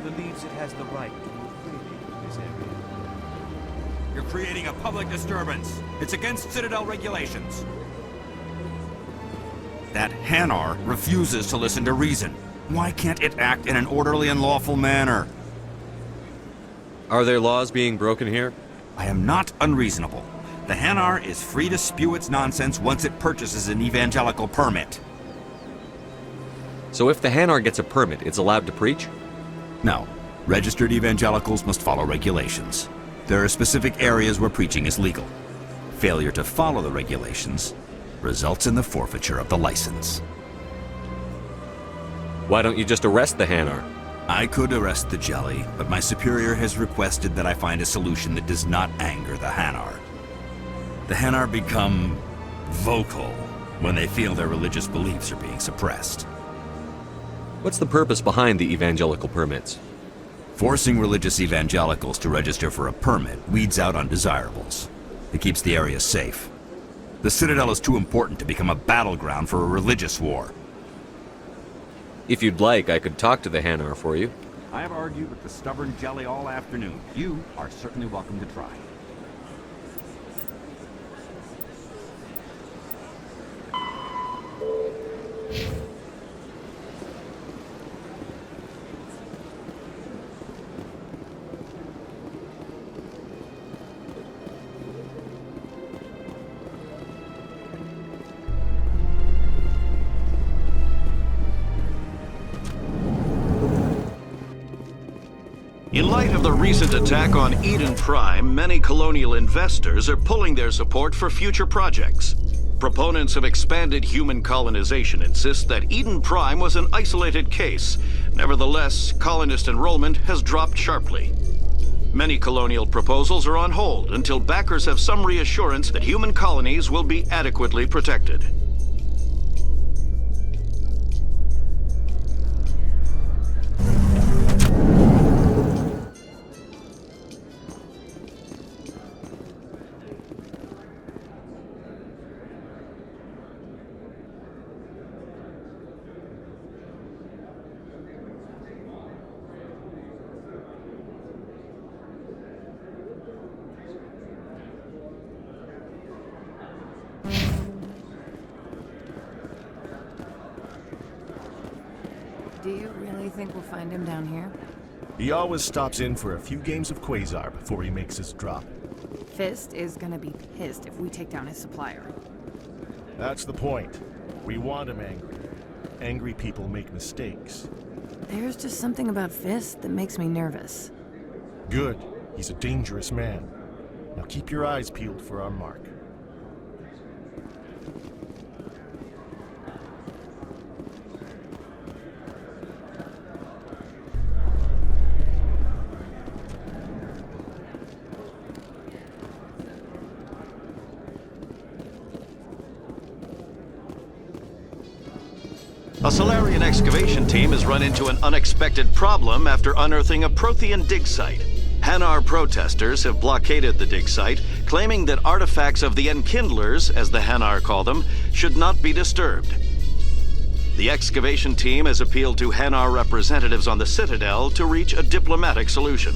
Believes it has the right to move freely in this area. You're creating a public disturbance. It's against Citadel regulations. That Hanar refuses to listen to reason. Why can't it act in an orderly and lawful manner? Are there laws being broken here? I am not unreasonable. The Hanar is free to spew its nonsense once it purchases an evangelical permit. So if the Hanar gets a permit, it's allowed to preach? No. Registered evangelicals must follow regulations. There are specific areas where preaching is legal. Failure to follow the regulations results in the forfeiture of the license. Why don't you just arrest the Hanar? I could arrest the jelly, but my superior has requested that I find a solution that does not anger the Hanar. The Hanar become vocal when they feel their religious beliefs are being suppressed. What's the purpose behind the evangelical permits? Forcing religious evangelicals to register for a permit weeds out undesirables. It keeps the area safe. The Citadel is too important to become a battleground for a religious war. If you'd like, I could talk to the Hanar for you. I have argued with the stubborn jelly all afternoon. You are certainly welcome to try. light of the recent attack on Iden Prime, many colonial investors are pulling their support for future projects. Proponents of expanded human colonization insist that Iden Prime was an isolated case. Nevertheless, colonist enrollment has dropped sharply. Many colonial proposals are on hold until backers have some reassurance that human colonies will be adequately protected. Do you really think we'll find him down here? He always stops in for a few games of Quasar before he makes his drop. Fist is gonna be pissed if we take down his supplier. That's the point. We want him angry. Angry people make mistakes. There's just something about Fist that makes me nervous. Good. He's a dangerous man. Now keep your eyes peeled for our mark. A Solarian excavation team has run into an unexpected problem after unearthing a Prothean dig site. Hanar protesters have blockaded the dig site, claiming that artifacts of the Enkindlers, as the Hanar call them, should not be disturbed. The excavation team has appealed to Hanar representatives on the Citadel to reach a diplomatic solution.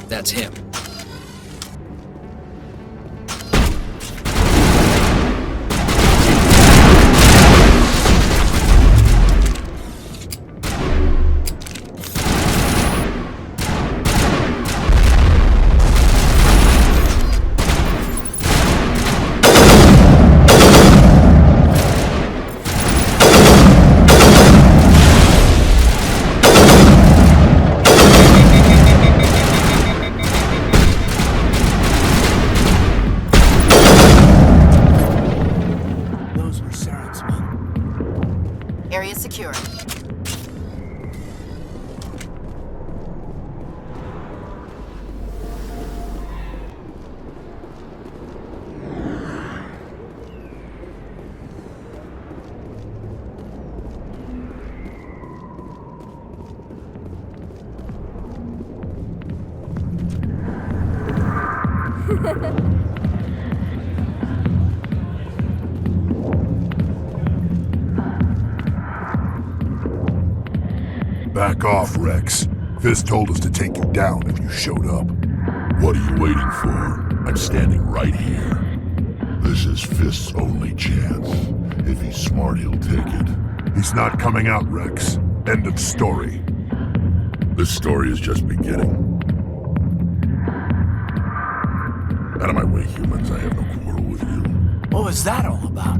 That's him. Area secure. Back off, Rex. Fist told us to take you down if you showed up. What are you waiting for? I'm standing right here. This is Fist's only chance. If he's smart, he'll take it. He's not coming out, Rex. End of story. This story is just beginning. Out of my way, humans. I have no quarrel with you. What was that all about?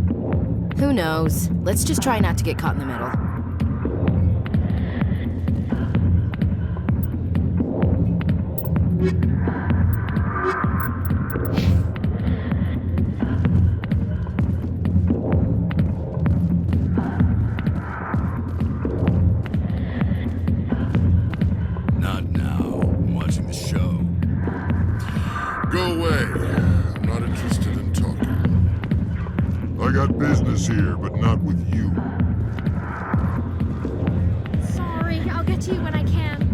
Who knows? Let's just try not to get caught in the middle. Not now. I'm watching the show. Go away. I'm not interested in talking. I got business here, but not with you. Sorry, I'll get to you when I can.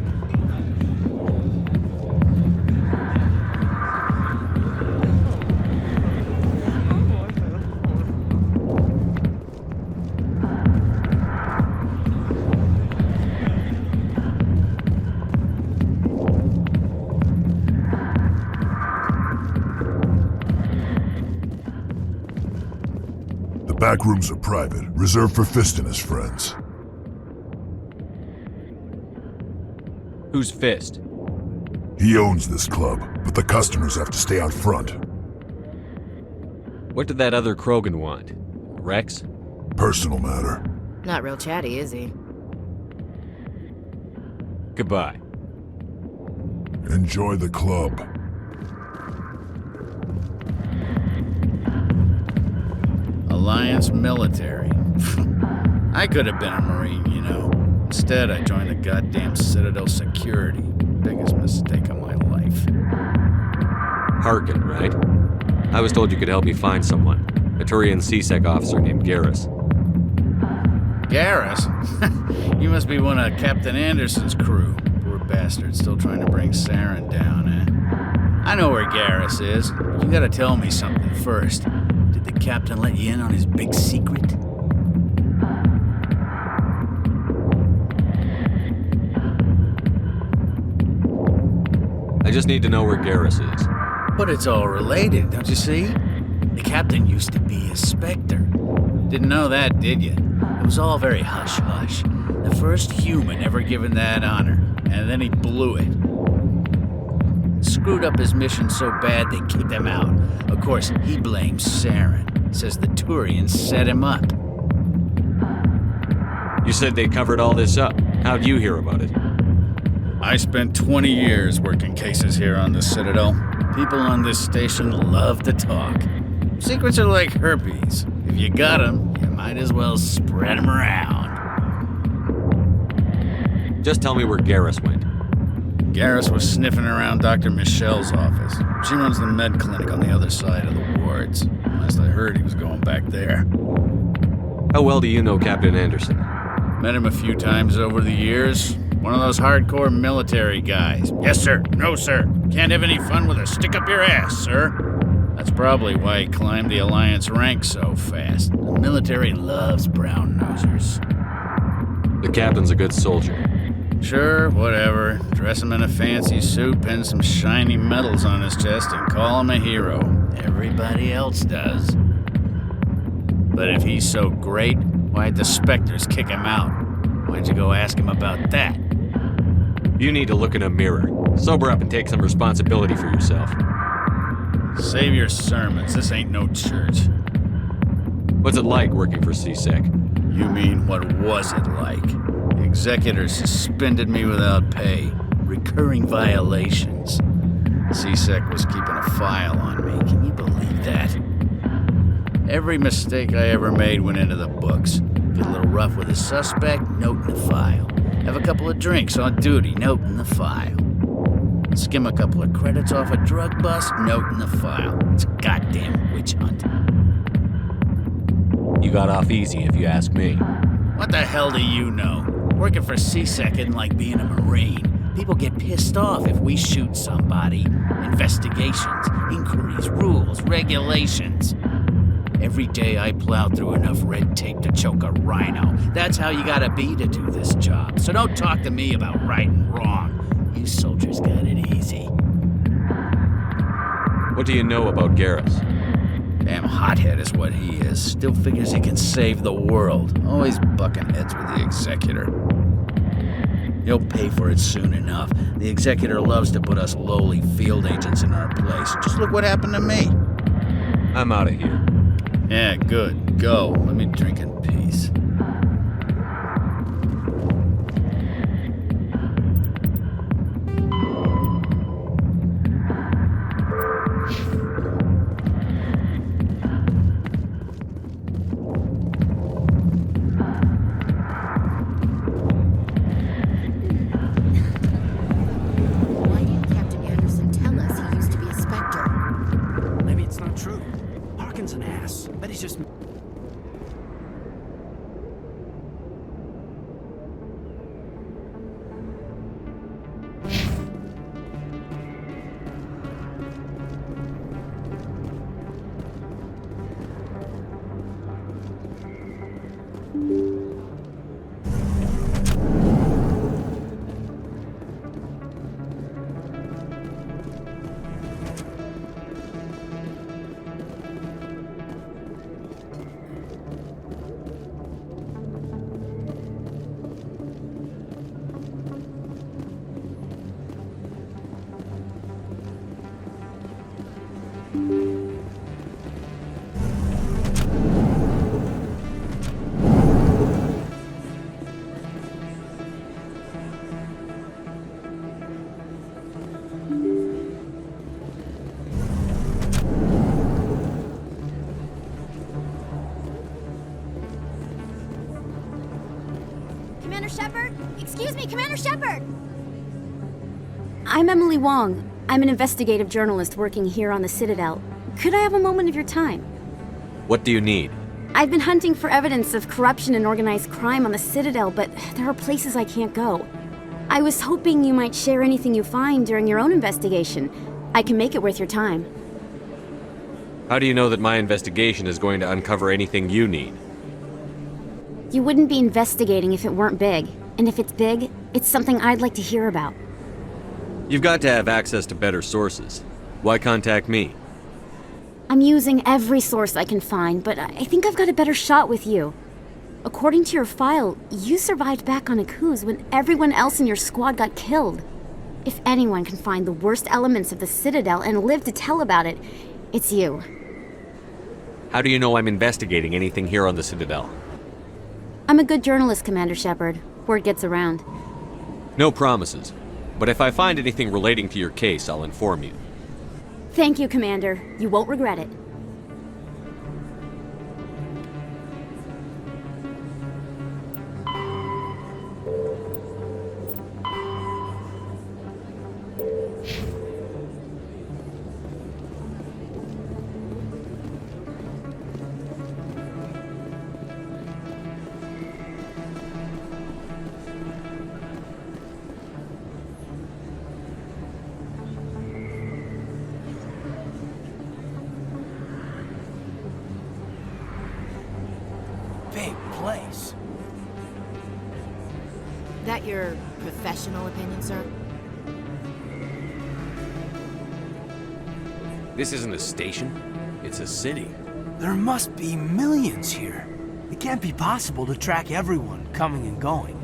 The back rooms are private, reserved for Fist and his friends. Who's Fist? He owns this club, but the customers have to stay out front. What did that other Krogan want? Rex? Personal matter. Not real chatty, is he? Goodbye. Enjoy the club. Alliance military. I could have been a Marine, you know. Instead, I joined the goddamn Citadel security. Biggest mistake of my life. Harkin, right? I was told you could help me find someone. A Turian C-Sec officer named Garrus. Garrus? You must be one of Captain Anderson's crew. Poor bastard, still trying to bring Saren down, eh? I know where Garrus is. You gotta tell me something first. Did the captain let you in on his big secret? I just need to know where Garrus is. But it's all related, don't you see? The captain used to be a Spectre. Didn't know that, did you? It was all very hush-hush. The first human ever given that honor, and then he blew it. Screwed up his mission so bad they kicked him out. Of course, he blames Saren. Says the Turians set him up. You said they covered all this up. How'd you hear about it? I spent 20 years working cases here on the Citadel. People on this station love to talk. Secrets are like herpes. If you got them, you might as well spread them around. Just tell me where Garrus went. Garrus was sniffing around Dr. Michelle's office. She runs the med clinic on the other side of the wards. Last I heard, he was going back there. How well do you know Captain Anderson? Met him a few times over the years. One of those hardcore military guys. Yes, sir. No, sir. Can't have any fun with a stick up your ass, sir. That's probably why he climbed the Alliance ranks so fast. The military loves brown-nosers. The captain's a good soldier. Sure, whatever. Dress him in a fancy suit, pin some shiny medals on his chest, and call him a hero. Everybody else does. But if he's so great, why'd the Spectres kick him out? Why'd you go ask him about that? You need to look in a mirror. Sober up and take some responsibility for yourself. Save your sermons. This ain't no church. What's it like working for C-Sec? You mean, what was it like? The executor suspended me without pay. Recurring violations. C-Sec was keeping a file on me. Can you believe that? Every mistake I ever made went into the books. Get a little rough with a suspect, note in the file. Have a couple of drinks on duty, note in the file. Skim a couple of credits off a drug bust, note in the file. It's a goddamn witch hunt. You got off easy, if you ask me. What the hell do you know? Working for C-Sec isn't like being a Marine. People get pissed off if we shoot somebody. Investigations, inquiries, rules, regulations. Every day I plow through enough red tape to choke a rhino. That's how you gotta be to do this job. So don't talk to me about right and wrong. You soldiers got it easy. What do you know about Garrus? Damn hothead is what he is. Still figures he can save the world. Always bucking heads with the executor. He'll pay for it soon enough. The executor loves to put us lowly field agents in our place. Just look what happened to me. I'm out of here. Yeah, good. Go. Let me drink in peace. just... Commander Shepard? Excuse me, Commander Shepard! I'm Emily Wong. I'm an investigative journalist working here on the Citadel. Could I have a moment of your time? What do you need? I've been hunting for evidence of corruption and organized crime on the Citadel, but there are places I can't go. I was hoping you might share anything you find during your own investigation. I can make it worth your time. How do you know that my investigation is going to uncover anything you need? You wouldn't be investigating if it weren't big. And if it's big, it's something I'd like to hear about. You've got to have access to better sources. Why contact me? I'm using every source I can find, but I think I've got a better shot with you. According to your file, you survived back on Akuz when everyone else in your squad got killed. If anyone can find the worst elements of the Citadel and live to tell about it, it's you. How do you know I'm investigating anything here on the Citadel? I'm a good journalist, Commander Shepard. Word gets around. No promises. But if I find anything relating to your case, I'll inform you. Thank you, Commander. You won't regret it. Big place. That your professional opinion, sir? This isn't a station. It's a city. There must be millions here. It can't be possible to track everyone coming and going.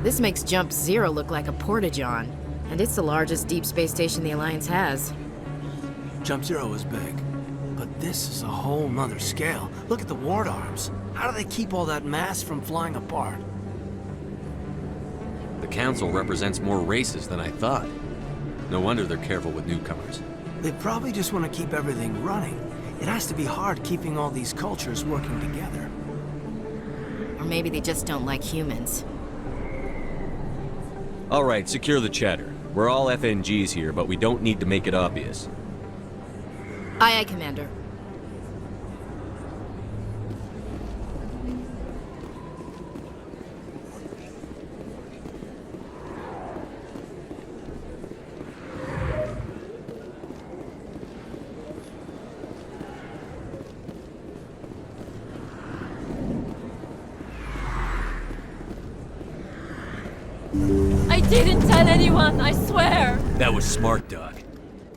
This makes Jump Zero look like a porta-john, and it's the largest deep space station the Alliance has. Jump Zero is big, but this is a whole nother scale. Look at the ward arms. How do they keep all that mass from flying apart? The Council represents more races than I thought. No wonder they're careful with newcomers. They probably just want to keep everything running. It has to be hard keeping all these cultures working together. Or maybe they just don't like humans. All right, secure the chatter. We're all FNGs here, but we don't need to make it obvious. Aye, aye, Commander. I didn't tell anyone, I swear! That was smart, Doc.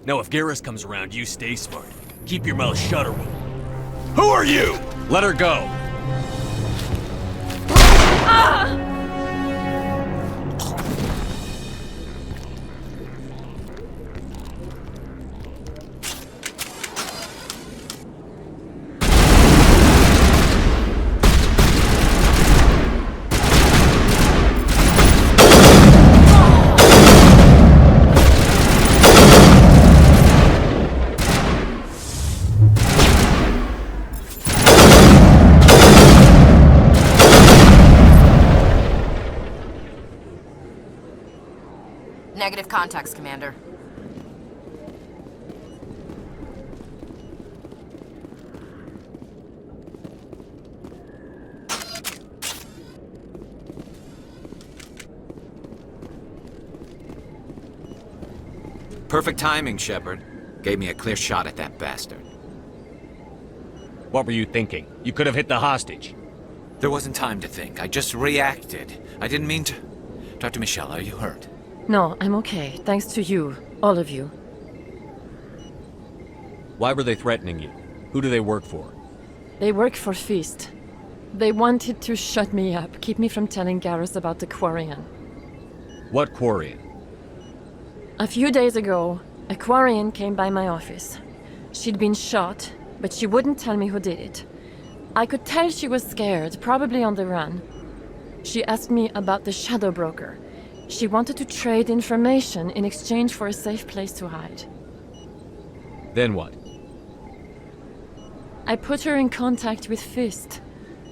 Now if Garrus comes around, you stay smart. Keep your mouth shut or we'll... Who are you? Let her go! Ah! Negative contacts, Commander. Perfect timing, Shepard. Gave me a clear shot at that bastard. What were you thinking? You could have hit the hostage. There wasn't time to think. I just reacted. I didn't mean to... Dr. Michelle, are you hurt? No, I'm okay. Thanks to you. All of you. Why were they threatening you? Who do they work for? They work for Feast. They wanted to shut me up, keep me from telling Garrus about the Quarian. What Quarian? A few days ago, a Quarian came by my office. She'd been shot, but she wouldn't tell me who did it. I could tell she was scared, probably on the run. She asked me about the Shadow Broker. She wanted to trade information in exchange for a safe place to hide. Then what? I put her in contact with Fist.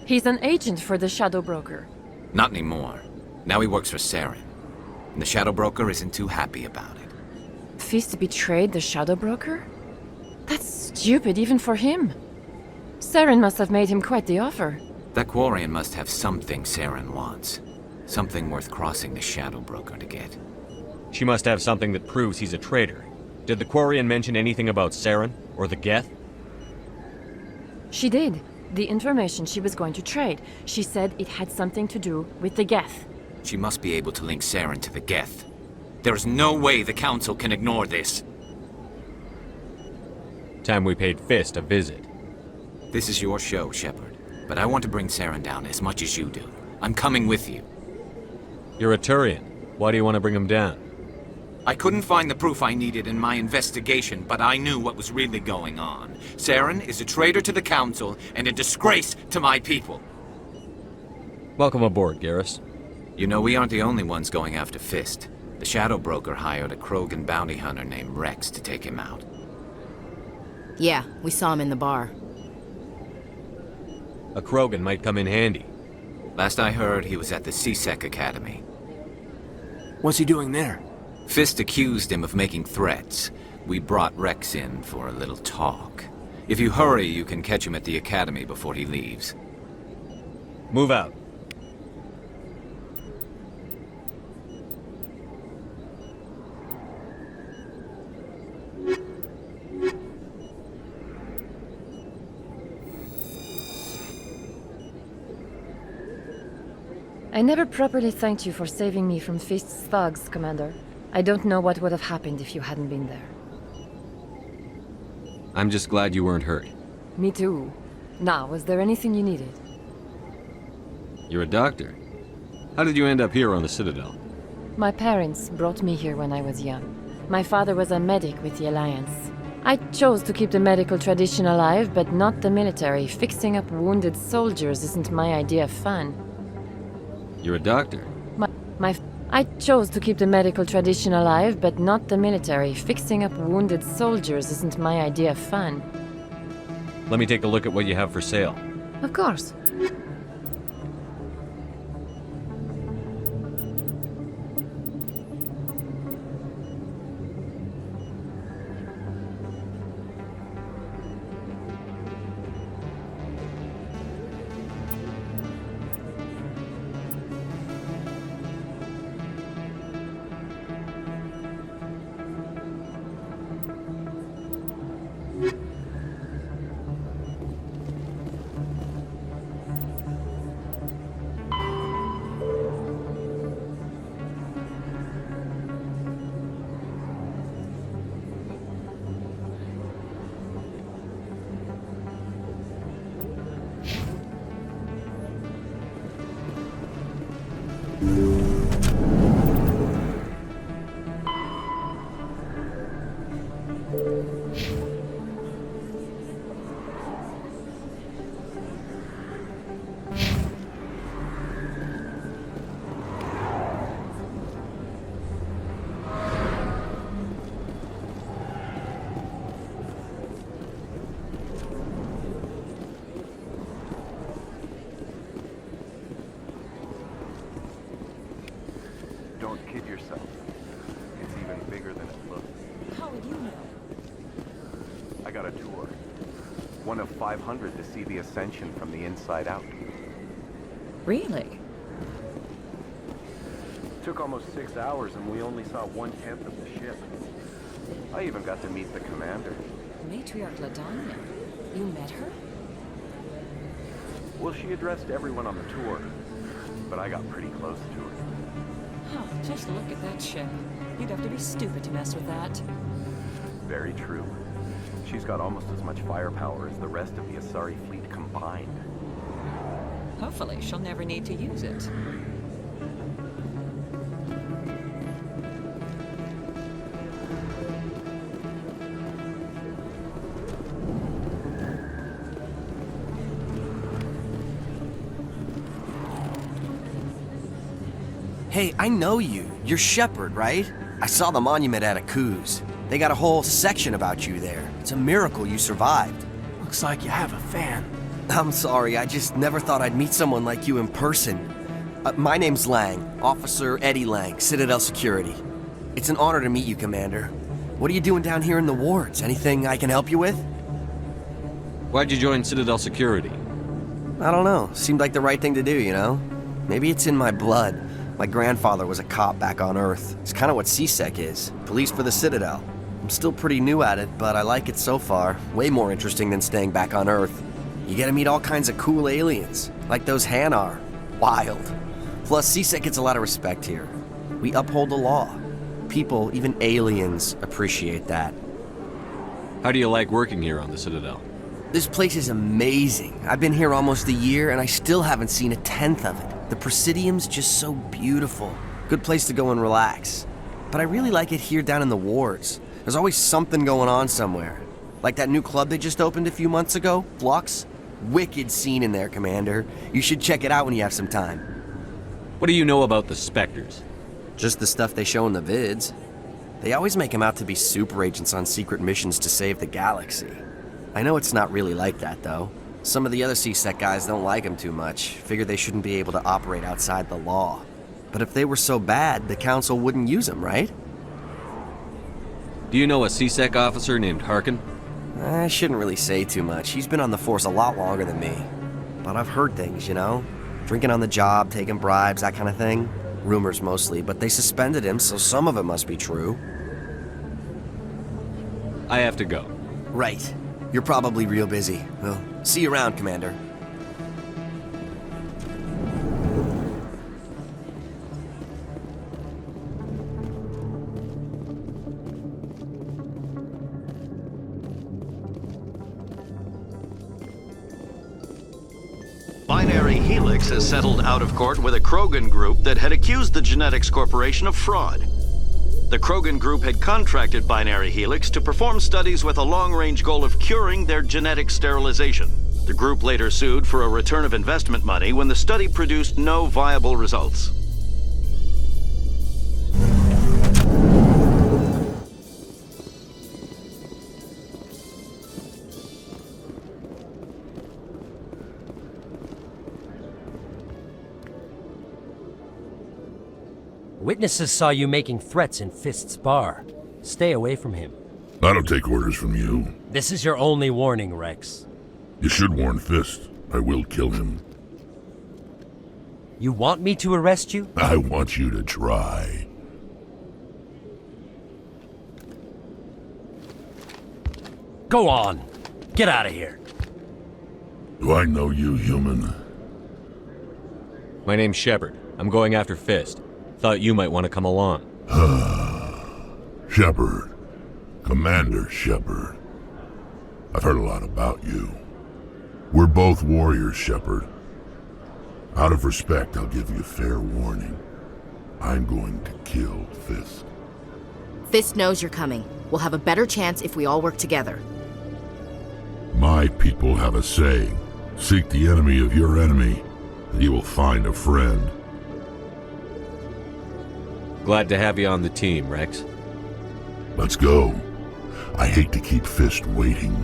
He's an agent for the Shadow Broker. Not anymore. Now he works for Saren. And the Shadow Broker isn't too happy about it. Fist betrayed the Shadow Broker? That's stupid even for him. Saren must have made him quite the offer. That Quarian must have something Saren wants. Something worth crossing the Shadow Broker to get. She must have something that proves he's a traitor. Did the Quarian mention anything about Saren or the Geth? She did. The information she was going to trade. She said it had something to do with the Geth. She must be able to link Saren to the Geth. There is no way the Council can ignore this. Time we paid Fist a visit. This is your show, Shepard. But I want to bring Saren down as much as you do. I'm coming with you. You're a Turian. Why do you want to bring him down? I couldn't find the proof I needed in my investigation, but I knew what was really going on. Saren is a traitor to the Council and a disgrace to my people. Welcome aboard, Garrus. You know, we aren't the only ones going after Fist. The Shadow Broker hired a Krogan bounty hunter named Rex to take him out. Yeah, we saw him in the bar. A Krogan might come in handy. Last I heard, he was at the CSEC Academy. What's he doing there? Fist accused him of making threats. We brought Rex in for a little talk. If you hurry, you can catch him at the Academy before he leaves. Move out. I never properly thanked you for saving me from Fist's thugs, Commander. I don't know what would have happened if you hadn't been there. I'm just glad you weren't hurt. Me too. Now, was there anything you needed? You're a doctor. How did you end up here on the Citadel? My parents brought me here when I was young. My father was a medic with the Alliance. I chose to keep the medical tradition alive, but not the military. Fixing up wounded soldiers isn't my idea of fun. You're a doctor. I chose to keep the medical tradition alive, but not the military. Fixing up wounded soldiers isn't my idea of fun. Let me take a look at what you have for sale. Of course. Don't kid yourself. It's even bigger than it looks. How would you know? I got a tour. One of 500 to see the Ascension from the inside out. Really? Took almost 6 hours and we only saw 1/10 of the ship. I even got to meet the commander. Matriarch Ladanya. You met her? Well, she addressed everyone on the tour, but I got pretty close to her. Huh, just look at that ship. You'd have to be stupid to mess with that. Very true. She's got almost as much firepower as the rest of the Asari fleet combined. Hopefully, she'll never need to use it. Hey, I know you. You're Shepard, right? I saw the monument at Akuz. They got a whole section about you there. It's a miracle you survived. Looks like you have a fan. I'm sorry, I just never thought I'd meet someone like you in person. My name's Lang, Officer Eddie Lang, Citadel Security. It's an honor to meet you, Commander. What are you doing down here in the wards? Anything I can help you with? Why'd you join Citadel Security? I don't know. Seemed like the right thing to do, you know? Maybe it's in my blood. My grandfather was a cop back on Earth. It's kind of what CSEC is. Police for the Citadel. I'm still pretty new at it, but I like it so far. Way more interesting than staying back on Earth. You get to meet all kinds of cool aliens, like those Hanar. Wild. Plus, CSEC gets a lot of respect here. We uphold the law. People, even aliens, appreciate that. How do you like working here on the Citadel? This place is amazing. I've been here almost a year, and I still haven't seen a tenth of it. The Presidium's just so beautiful. Good place to go and relax. But I really like it here down in the wards. There's always something going on somewhere. Like that new club they just opened a few months ago, Flux. Wicked scene in there, Commander. You should check it out when you have some time. What do you know about the Specters? Just the stuff they show in the vids. They always make them out to be super agents on secret missions to save the galaxy. I know it's not really like that, though. Some of the other CSEC guys don't like them too much. Figure they shouldn't be able to operate outside the law. But if they were so bad, the Council wouldn't use them, right? Do you know a CSEC officer named Harkin? I shouldn't really say too much. He's been on the force a lot longer than me. But I've heard things, you know? Drinking on the job, taking bribes, that kind of thing. Rumors mostly, but they suspended him, so some of it must be true. I have to go. Right. You're probably real busy. Well, see you around, Commander. Binary Helix has settled out of court with a Krogan group that had accused the Genetics Corporation of fraud. The Krogan group had contracted Binary Helix to perform studies with a long-range goal of curing their genetic sterilization. The group later sued for a return of investment money when the study produced no viable results. Witnesses saw you making threats in Fist's bar. Stay away from him. I don't take orders from you. This is your only warning, Rex. You should warn Fist. I will kill him. You want me to arrest you? I want you to try. Go on. Get out of here. Do I know you, human? My name's Shepard. I'm going after Fist. Thought you might want to come along. Shepard. Commander Shepard. I've heard a lot about you. We're both warriors, Shepard. Out of respect, I'll give you fair warning. I'm going to kill Fist. Fist knows you're coming. We'll have a better chance if we all work together. My people have a saying. Seek the enemy of your enemy, and you will find a friend. Glad to have you on the team, Rex. Let's go. I hate to keep Fist waiting.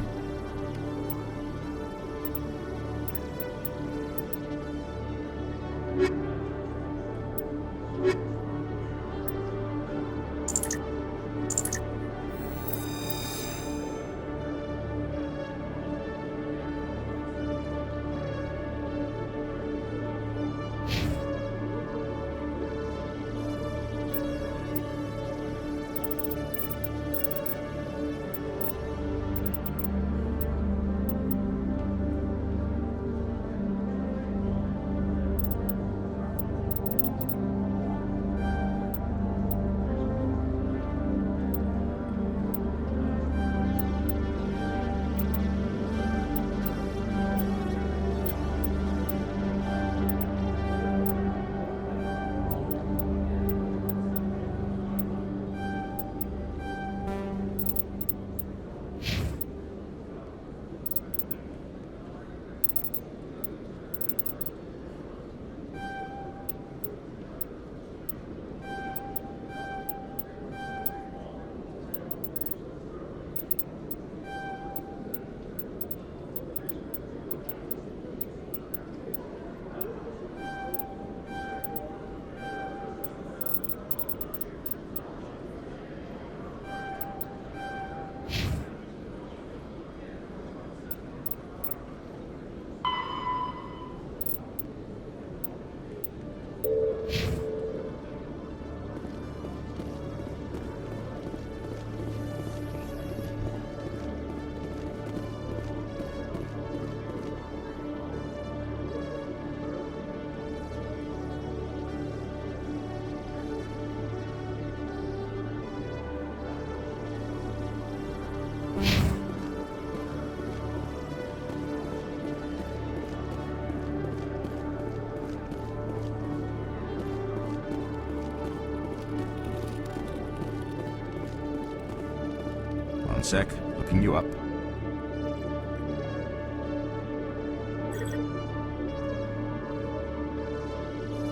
One sec, looking you up.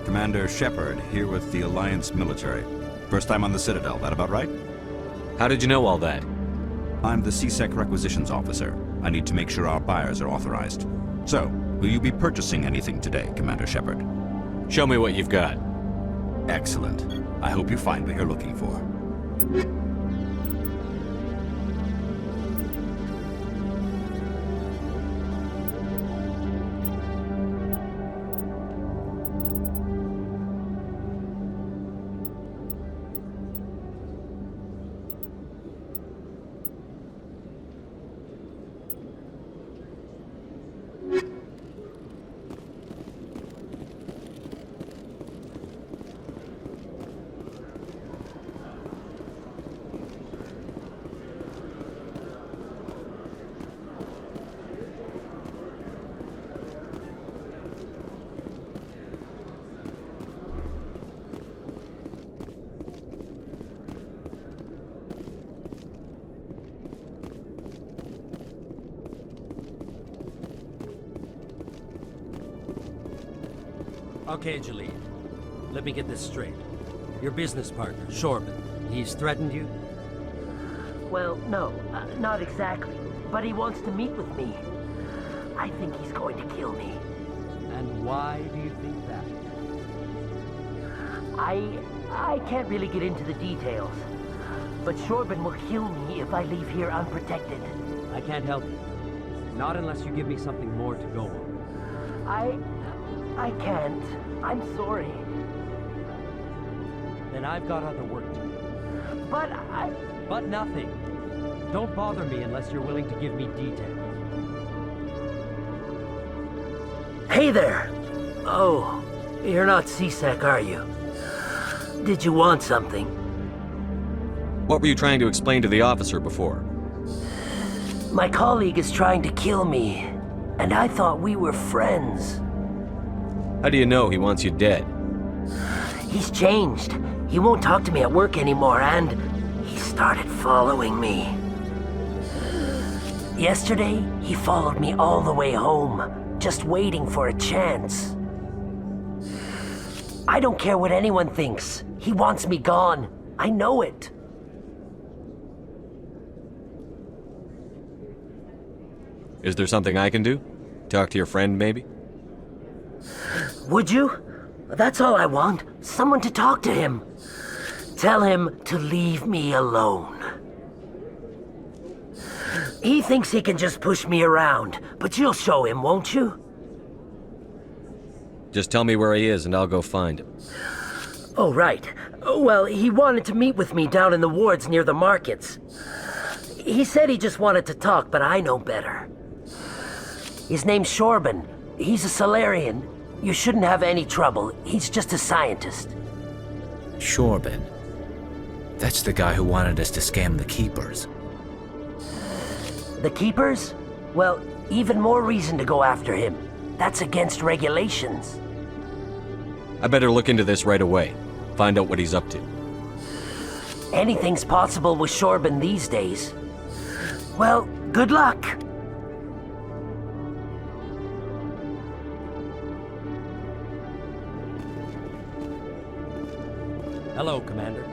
Commander Shepard, here with the Alliance military. First time on the Citadel, that about right? How did you know all that? I'm the CSEC requisitions officer. I need to make sure our buyers are authorized. So, will you be purchasing anything today, Commander Shepard? Show me what you've got. Excellent. I hope you find what you're looking for. Okay, Jaleel. Let me get this straight. Your business partner, Shorban, he's threatened you? Well, no, not exactly. But he wants to meet with me. I think he's going to kill me. And why do you think that? I can't really get into the details. But Shorban will kill me if I leave here unprotected. I can't help you. Not unless you give me something more to go on. I can't. I'm sorry. Then I've got other work to do. But But nothing. Don't bother me unless you're willing to give me details. Hey there! Oh, you're not CSEC, are you? Did you want something? What were you trying to explain to the officer before? My colleague is trying to kill me, and I thought we were friends. How do you know he wants you dead? He's changed. He won't talk to me at work anymore, and he started following me. Yesterday, he followed me all the way home, just waiting for a chance. I don't care what anyone thinks. He wants me gone. I know it. Is there something I can do? Talk to your friend, maybe? Would you? That's all I want. Someone to talk to him. Tell him to leave me alone. He thinks he can just push me around, but you'll show him, won't you? Just tell me where he is and I'll go find him. Oh, right. Well, he wanted to meet with me down in the wards near the markets. He said he just wanted to talk, but I know better. His name's Shorban. He's a Solarian. You shouldn't have any trouble. He's just a scientist. Shorban. That's the guy who wanted us to scam the Keepers. The Keepers? Well, even more reason to go after him. That's against regulations. I better look into this right away. Find out what he's up to. Anything's possible with Shorban these days. Well, good luck. Hello, Commander.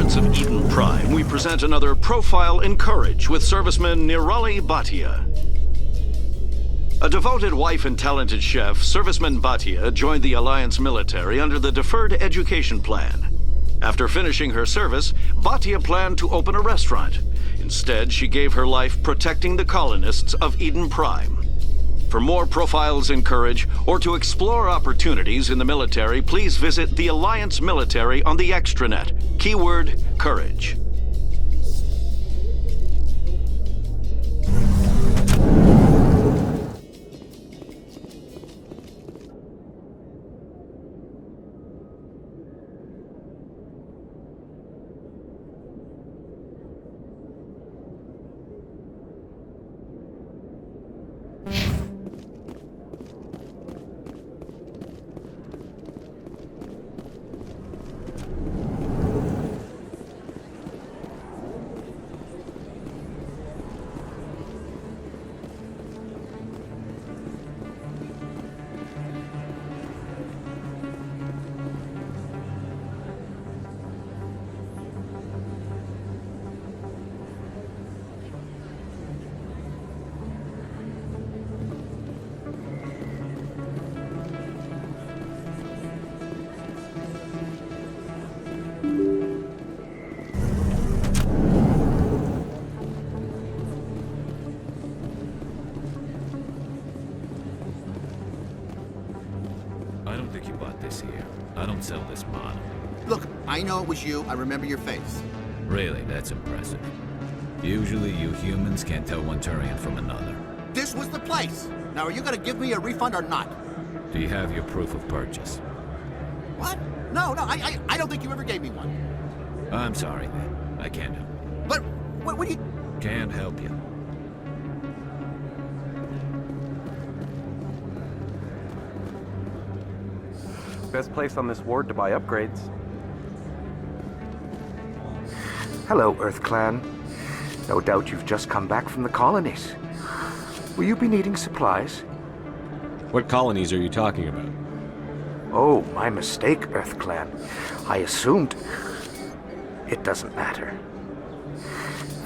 remembrance of Iden Prime, we present another Profile in Courage with serviceman Nirali Bhatia. A devoted wife and talented chef, serviceman Bhatia joined the Alliance military under the Deferred Education Plan. After finishing her service, Bhatia planned to open a restaurant. Instead, she gave her life protecting the colonists of Iden Prime. For more profiles in courage, or to explore opportunities in the military, please visit the Alliance Military on the extranet. Keyword, courage. I don't think you bought this here. I don't sell this model. Look, I know it was you. I remember your face. Really, that's impressive. Usually you humans can't tell one Turian from another. This was the place. Now, are you gonna give me a refund or not? Do you have your proof of purchase? What? No, I don't think you ever gave me one. I'm sorry, man. I can't help. But, what do you... Can't help you. Best place on this ward to buy upgrades. Hello, Earth Clan. No doubt you've just come back from the colonies. Will you be needing supplies? What colonies are you talking about? Oh, my mistake, Earth Clan. I assumed... It doesn't matter.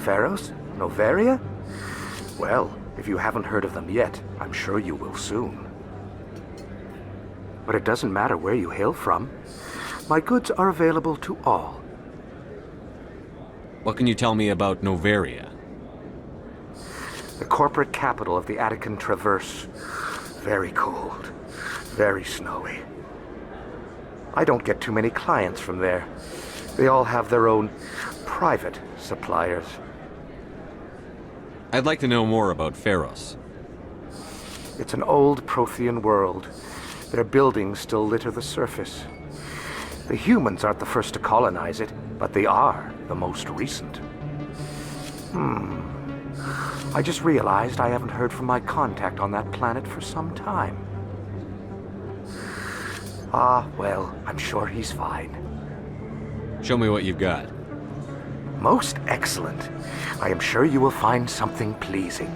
Pharos? Noveria? Well, if you haven't heard of them yet, I'm sure you will soon. But it doesn't matter where you hail from. My goods are available to all. What can you tell me about Noveria? The corporate capital of the Attican Traverse. Very cold. Very snowy. I don't get too many clients from there. They all have their own private suppliers. I'd like to know more about Pharos. It's an old Prothean world. Their buildings still litter the surface. The humans aren't the first to colonize it, but they are the most recent. I just realized I haven't heard from my contact on that planet for some time. Ah, well, I'm sure he's fine. Show me what you've got. Most excellent. I am sure you will find something pleasing.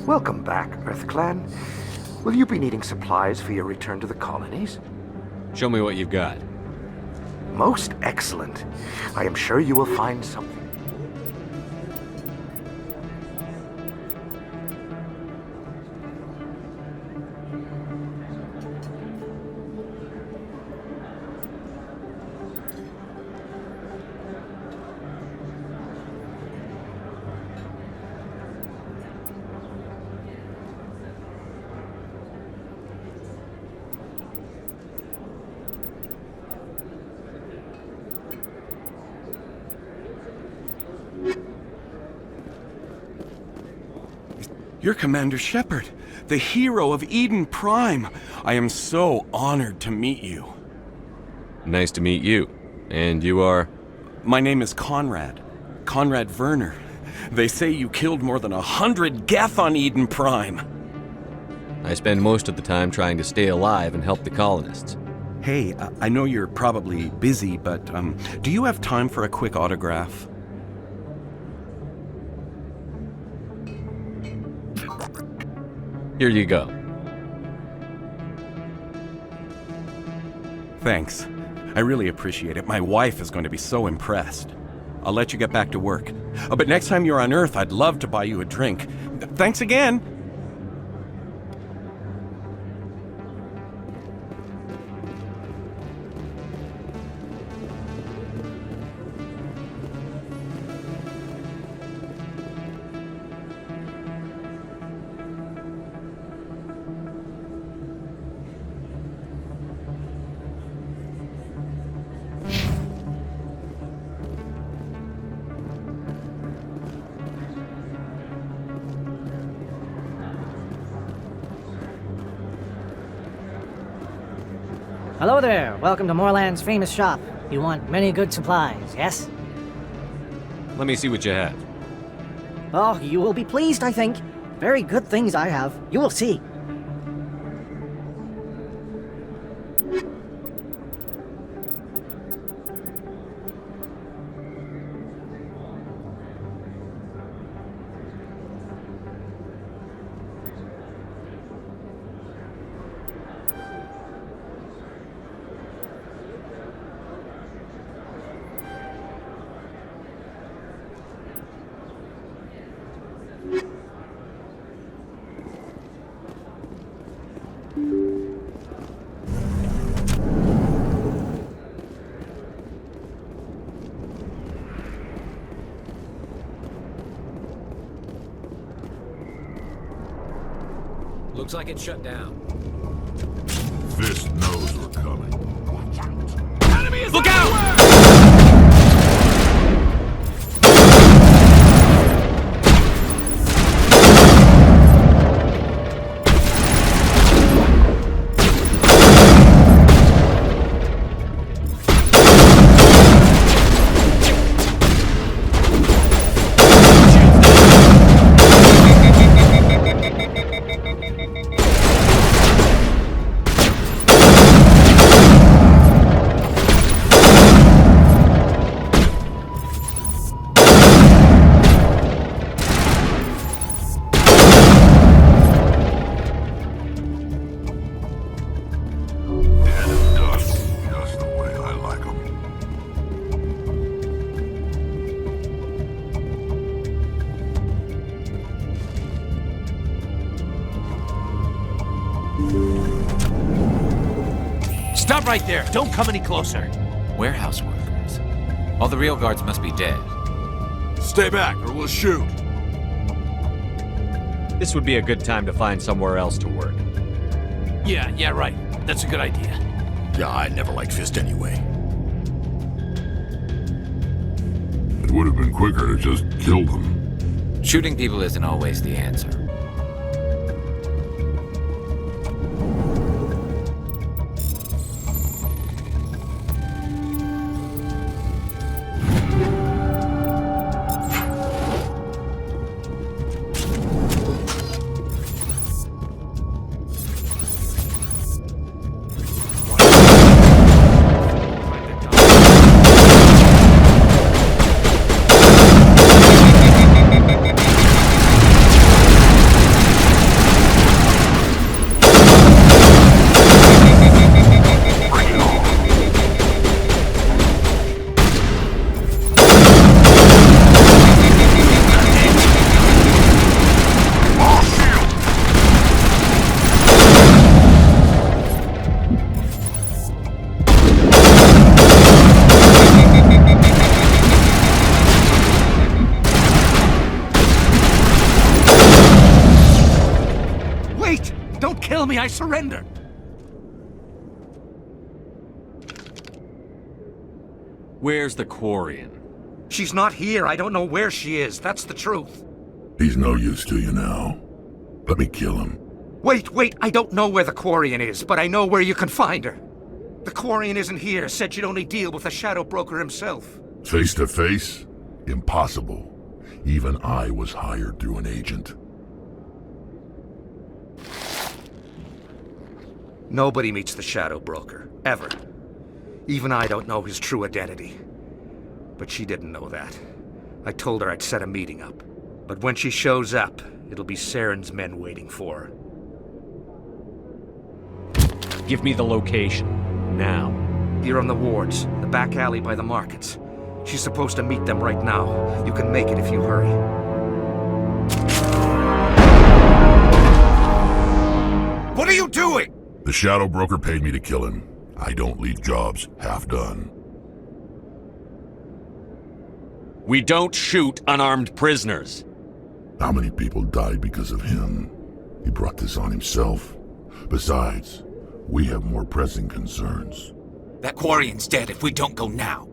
Welcome back, Earth Clan. Will you be needing supplies for your return to the colonies? Show me what you've got. Most excellent. I am sure you will find something. You're Commander Shepard, the hero of Iden Prime. I am so honored to meet you. Nice to meet you. And you are? My name is Conrad. Conrad Werner. They say you killed more than 100 Geth on Iden Prime. I spend most of the time trying to stay alive and help the colonists. Hey, I know you're probably busy, but do you have time for a quick autograph? Here you go. Thanks. I really appreciate it. My wife is going to be so impressed. I'll let you get back to work. But next time you're on Earth, I'd love to buy you a drink. Thanks again! Hello there, welcome to Moorland's famous shop. You want many good supplies, yes? Let me see what you have. Oh, you will be pleased, I think. Very good things I have. You will see. Looks like it's shut down. Fist knows we're coming. Look out! Stop right there! Don't come any closer! Warehouse workers. All the real guards must be dead. Stay back, or we'll shoot. This would be a good time to find somewhere else to work. Yeah, right. That's a good idea. Yeah, I never liked Fist anyway. It would have been quicker to just kill them. Shooting people isn't always the answer. I surrender! Where's the Quarian? She's not here. I don't know where she is. That's the truth. He's no use to you now. Let me kill him. Wait, I don't know where the Quarian is, but I know where you can find her. The Quarian isn't here, said she'd only deal with the Shadow Broker himself. Face to face? Impossible. Even I was hired through an agent. Nobody meets the Shadow Broker, ever. Even I don't know his true identity. But she didn't know that. I told her I'd set a meeting up. But when she shows up, it'll be Saren's men waiting for her. Give me the location. Now. Here on the wards, the back alley by the markets. She's supposed to meet them right now. You can make it if you hurry. What are you doing? The Shadow Broker paid me to kill him. I don't leave jobs half done. We don't shoot unarmed prisoners. How many people died because of him? He brought this on himself. Besides, we have more pressing concerns. That Quarian's dead if we don't go now.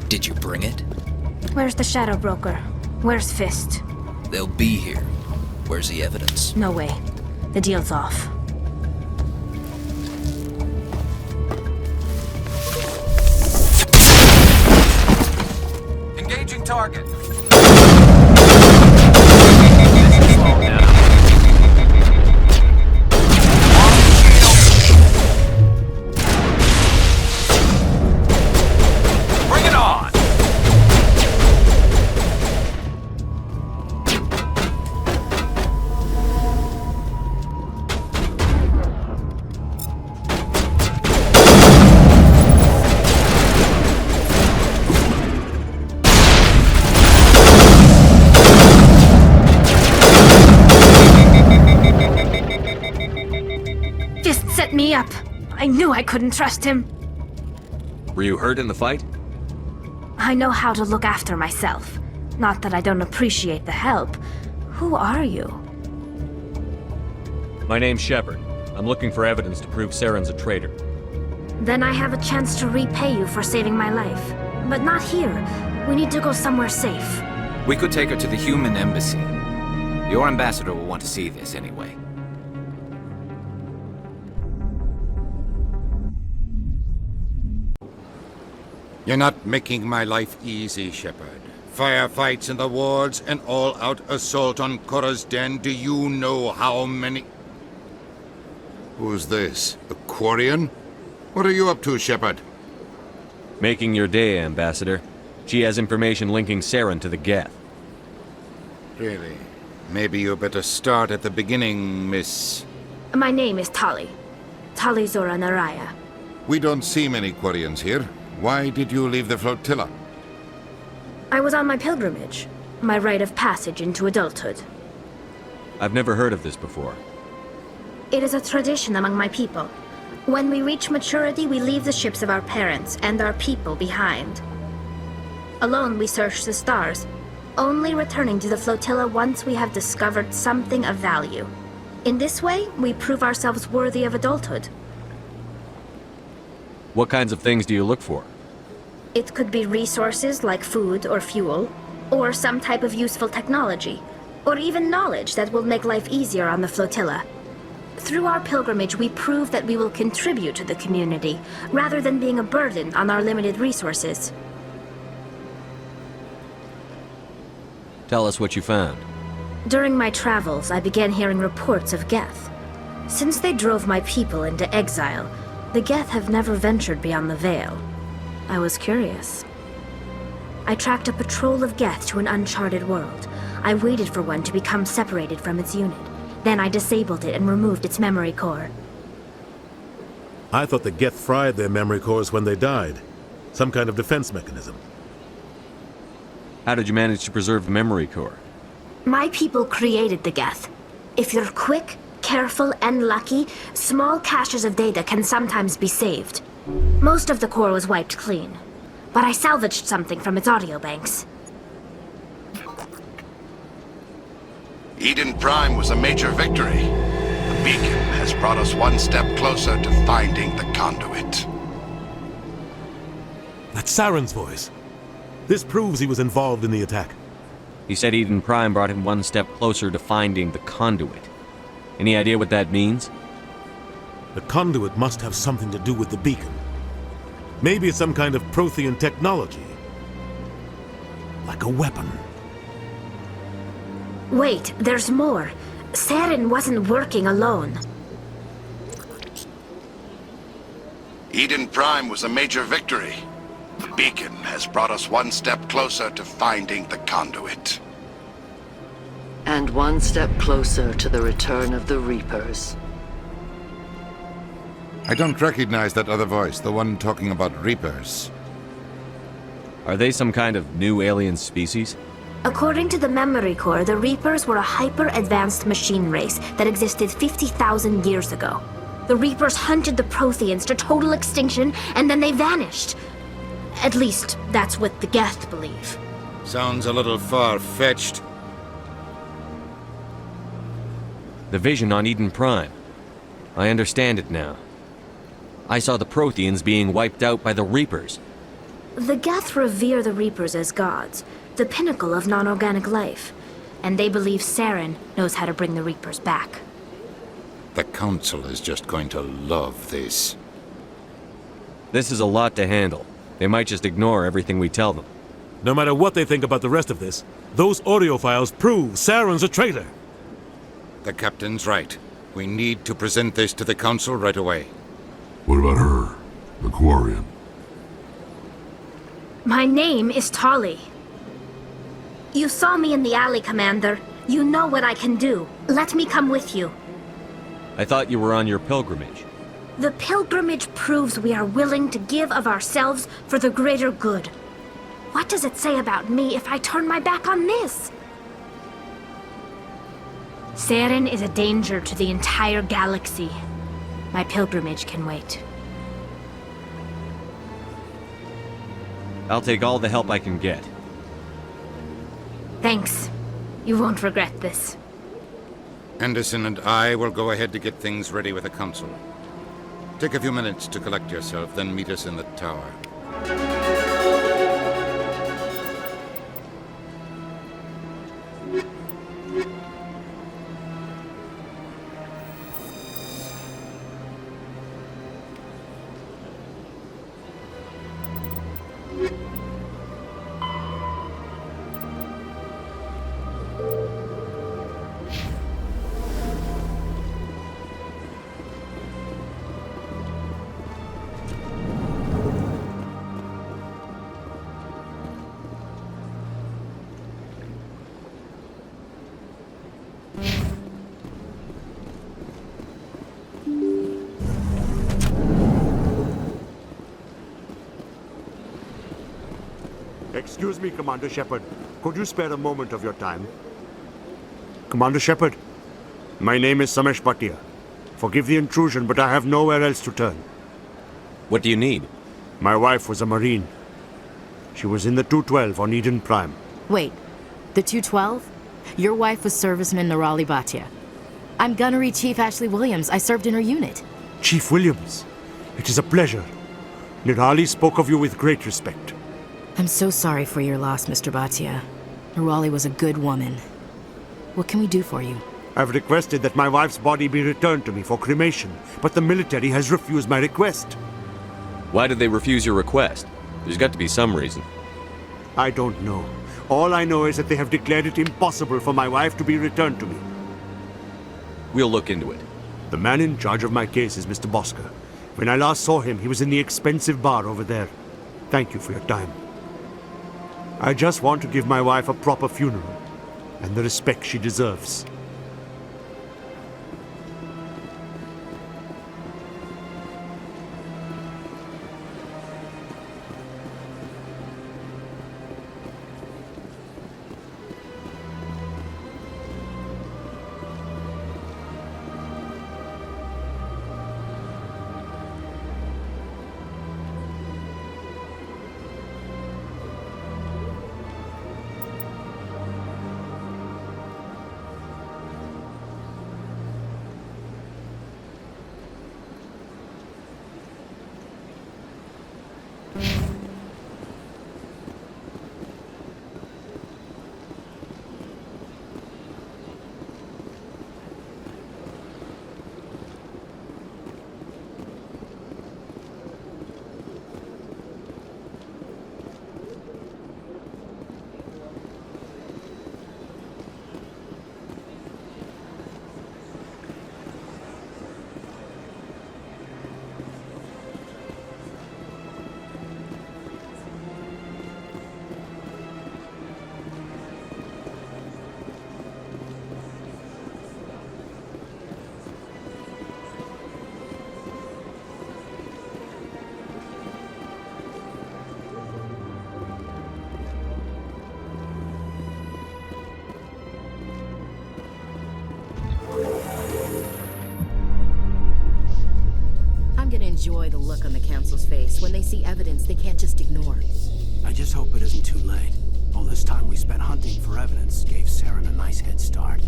Did you bring it? Where's the Shadow Broker? Where's Fist? They'll be here. Where's the evidence? No way. The deal's off. Engaging target. Bring it on! Fist set me up. I knew I couldn't trust him. Were you hurt in the fight? I know how to look after myself. Not that I don't appreciate the help. Who are you? My name's Shepard. I'm looking for evidence to prove Saren's a traitor. Then I have a chance to repay you for saving my life. But not here. We need to go somewhere safe. We could take her to the human embassy. Your ambassador will want to see this anyway. You're not making my life easy, Shepard. Firefights in the wards, an all-out assault on Korra's den. Do you know how many... Who's this? A Quarian? What are you up to, Shepard? Making your day, Ambassador. She has information linking Saren to the Geth. Really? Maybe you better start at the beginning, Miss... My name is Tali. Tali Zora Naraya. We don't see many Quarians here. Why did you leave the flotilla? I was on my pilgrimage. My rite of passage into adulthood. I've never heard of this before. It is a tradition among my people. When we reach maturity, we leave the ships of our parents and our people behind. Alone, we search the stars, only returning to the flotilla once we have discovered something of value. In this way, we prove ourselves worthy of adulthood. What kinds of things do you look for? It could be resources like food or fuel, or some type of useful technology, or even knowledge that will make life easier on the flotilla. Through our pilgrimage, we prove that we will contribute to the community, rather than being a burden on our limited resources. Tell us what you found. During my travels, I began hearing reports of Geth. Since they drove my people into exile, the Geth have never ventured beyond the Veil. I was curious. I tracked a patrol of Geth to an uncharted world. I waited for one to become separated from its unit. Then I disabled it and removed its memory core. I thought the Geth fried their memory cores when they died. Some kind of defense mechanism. How did you manage to preserve the memory core? My people created the Geth. If you're quick, careful, and lucky, small caches of data can sometimes be saved. Most of the core was wiped clean, but I salvaged something from its audio banks. Iden Prime was a major victory. The beacon has brought us one step closer to finding the conduit. That's Saren's voice. This proves he was involved in the attack. He said Iden Prime brought him one step closer to finding the conduit. Any idea what that means? The conduit must have something to do with the beacon. Maybe it's some kind of Prothean technology. Like a weapon. Wait, there's more. Saren wasn't working alone. Iden Prime was a major victory. The beacon has brought us one step closer to finding the conduit. And one step closer to the return of the Reapers. I don't recognize that other voice, the one talking about Reapers. Are they some kind of new alien species? According to the memory core, the Reapers were a hyper-advanced machine race that existed 50,000 years ago. The Reapers hunted the Protheans to total extinction, and then they vanished. At least, that's what the Geth believe. Sounds a little far-fetched. The vision on Iden Prime. I understand it now. I saw the Protheans being wiped out by the Reapers. The Geth revere the Reapers as gods, the pinnacle of non-organic life, and they believe Saren knows how to bring the Reapers back. The Council is just going to love this. This is a lot to handle. They might just ignore everything we tell them. No matter what they think about the rest of this, those audio files prove Saren's a traitor. The Captain's right. We need to present this to the Council right away. What about her? The Quarian? My name is Tali. You saw me in the alley, Commander. You know what I can do. Let me come with you. I thought you were on your pilgrimage. The pilgrimage proves we are willing to give of ourselves for the greater good. What does it say about me if I turn my back on this? Saren is a danger to the entire galaxy. My pilgrimage can wait. I'll take all the help I can get. Thanks. You won't regret this. Anderson and I will go ahead to get things ready with the Council. Take a few minutes to collect yourself, then meet us in the tower. Excuse me, Commander Shepard. Could you spare a moment of your time? Commander Shepard, my name is Samesh Bhatia. Forgive the intrusion, but I have nowhere else to turn. What do you need? My wife was a Marine. She was in the 212 on Iden Prime. Wait, the 212? Your wife was serviceman Nirali Bhatia. I'm Gunnery Chief Ashley Williams. I served in her unit. Chief Williams, it is a pleasure. Nirali spoke of you with great respect. I'm so sorry for your loss, Mr. Bhatia. Nirali was a good woman. What can we do for you? I've requested that my wife's body be returned to me for cremation, but the military has refused my request. Why did they refuse your request? There's got to be some reason. I don't know. All I know is that they have declared it impossible for my wife to be returned to me. We'll look into it. The man in charge of my case is Mr. Bosker. When I last saw him, he was in the expensive bar over there. Thank you for your time. I just want to give my wife a proper funeral, and the respect she deserves. Enjoy the look on the Council's face when they see evidence they can't just ignore. I just hope it isn't too late. All this time we spent hunting for evidence gave Saren a nice head start.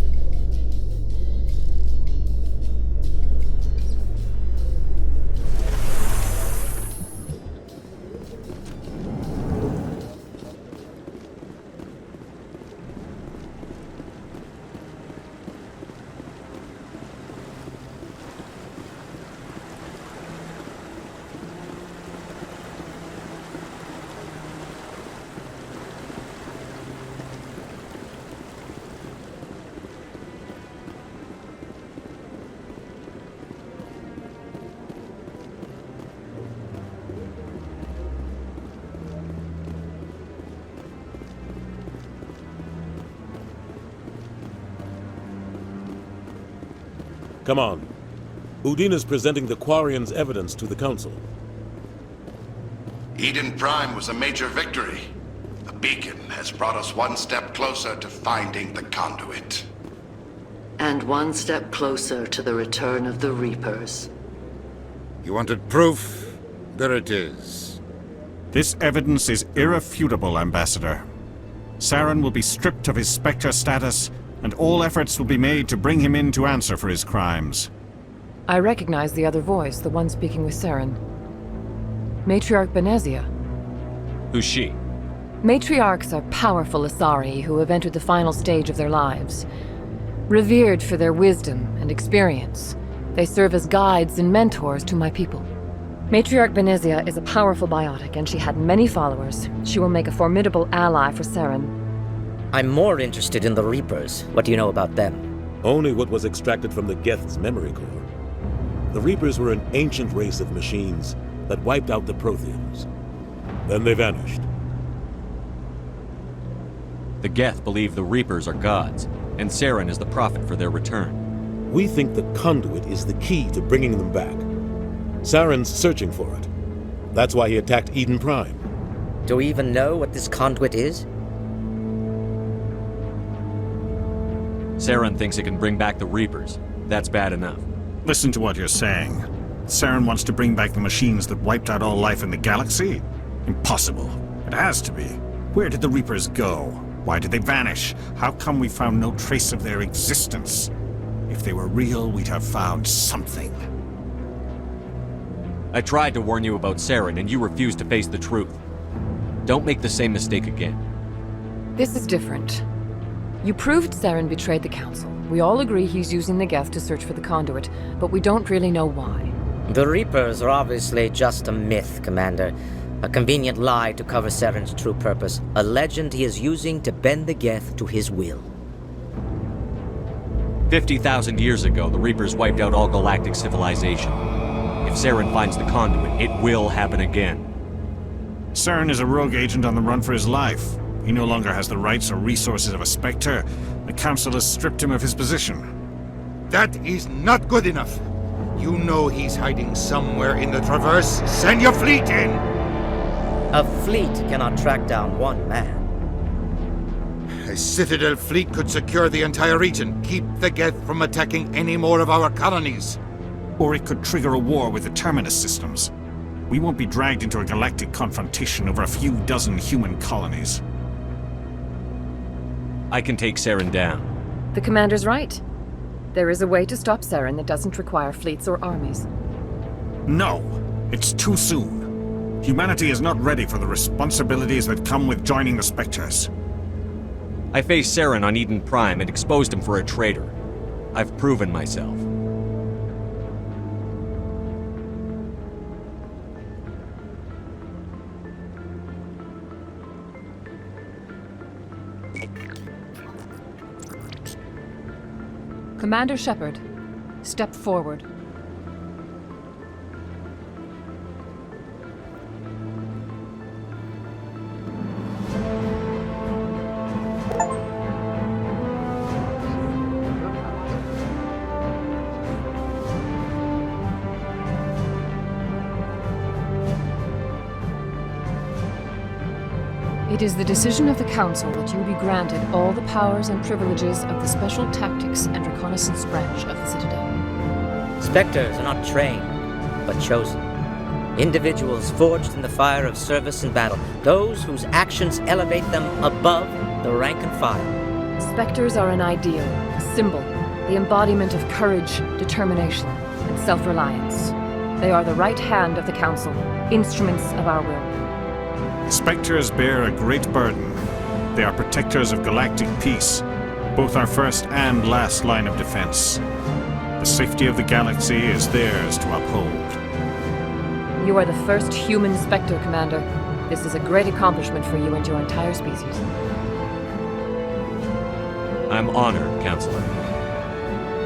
Come on. Udin is presenting the Quarian's evidence to the Council. Iden Prime was a major victory. The beacon has brought us one step closer to finding the conduit. And one step closer to the return of the Reapers. You wanted proof? There it is. This evidence is irrefutable, Ambassador. Saren will be stripped of his Spectre status, and all efforts will be made to bring him in to answer for his crimes. I recognize the other voice, the one speaking with Saren. Matriarch Benezia. Who's she? Matriarchs are powerful Asari who have entered the final stage of their lives. Revered for their wisdom and experience, they serve as guides and mentors to my people. Matriarch Benezia is a powerful biotic, and she had many followers. She will make a formidable ally for Saren. I'm more interested in the Reapers. What do you know about them? Only what was extracted from the Geth's memory core. The Reapers were an ancient race of machines that wiped out the Protheans. Then they vanished. The Geth believe the Reapers are gods, and Saren is the prophet for their return. We think the conduit is the key to bringing them back. Saren's searching for it. That's why he attacked Iden Prime. Do we even know what this conduit is? Saren thinks it can bring back the Reapers. That's bad enough. Listen to what you're saying. Saren wants to bring back the machines that wiped out all life in the galaxy? Impossible. It has to be. Where did the Reapers go? Why did they vanish? How come we found no trace of their existence? If they were real, we'd have found something. I tried to warn you about Saren, and you refused to face the truth. Don't make the same mistake again. This is different. You proved Saren betrayed the Council. We all agree he's using the Geth to search for the conduit, but we don't really know why. The Reapers are obviously just a myth, Commander. A convenient lie to cover Saren's true purpose. A legend he is using to bend the Geth to his will. 50,000 years ago, the Reapers wiped out all galactic civilization. If Saren finds the conduit, it will happen again. Saren is a rogue agent on the run for his life. He no longer has the rights or resources of a Spectre. The Council has stripped him of his position. That is not good enough. You know he's hiding somewhere in the Traverse. Send your fleet in! A fleet cannot track down one man. A Citadel fleet could secure the entire region, keep the Geth from attacking any more of our colonies. Or it could trigger a war with the Terminus systems. We won't be dragged into a galactic confrontation over a few dozen human colonies. I can take Saren down. The Commander's right. There is a way to stop Saren that doesn't require fleets or armies. No! It's too soon. Humanity is not ready for the responsibilities that come with joining the Spectres. I faced Saren on Iden Prime and exposed him for a traitor. I've proven myself. Commander Shepard, step forward. It is the decision of the Council that you be granted all the powers and privileges of the Special Tactics and Reconnaissance branch of the Citadel. Spectres are not trained, but chosen. Individuals forged in the fire of service and battle. Those whose actions elevate them above the rank and file. Spectres are an ideal, a symbol, the embodiment of courage, determination, and self-reliance. They are the right hand of the Council, instruments of our will. Spectres bear a great burden. They are protectors of galactic peace, both our first and last line of defense. The safety of the galaxy is theirs to uphold. You are the first human Spectre, Commander. This is a great accomplishment for you and your entire species. I'm honored, Counselor.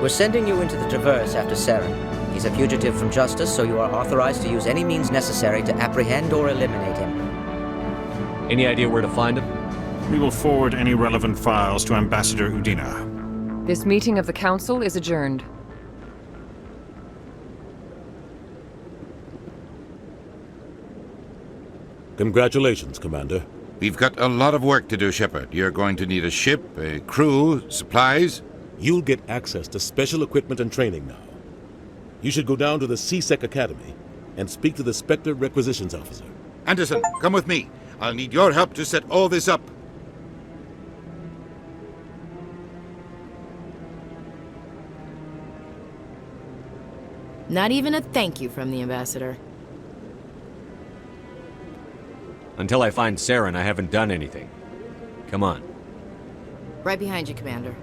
We're sending you into the Traverse after Saren. He's a fugitive from justice, so you are authorized to use any means necessary to apprehend or eliminate him. Any idea where to find him? We will forward any relevant files to Ambassador Udina. This meeting of the Council is adjourned. Congratulations, Commander. We've got a lot of work to do, Shepard. You're going to need a ship, a crew, supplies. You'll get access to special equipment and training now. You should go down to the C-Sec Academy and speak to the Spectre Requisitions Officer. Anderson, come with me. I'll need your help to set all this up. Not even a thank you from the Ambassador. Until I find Saren, I haven't done anything. Come on. Right behind you, Commander.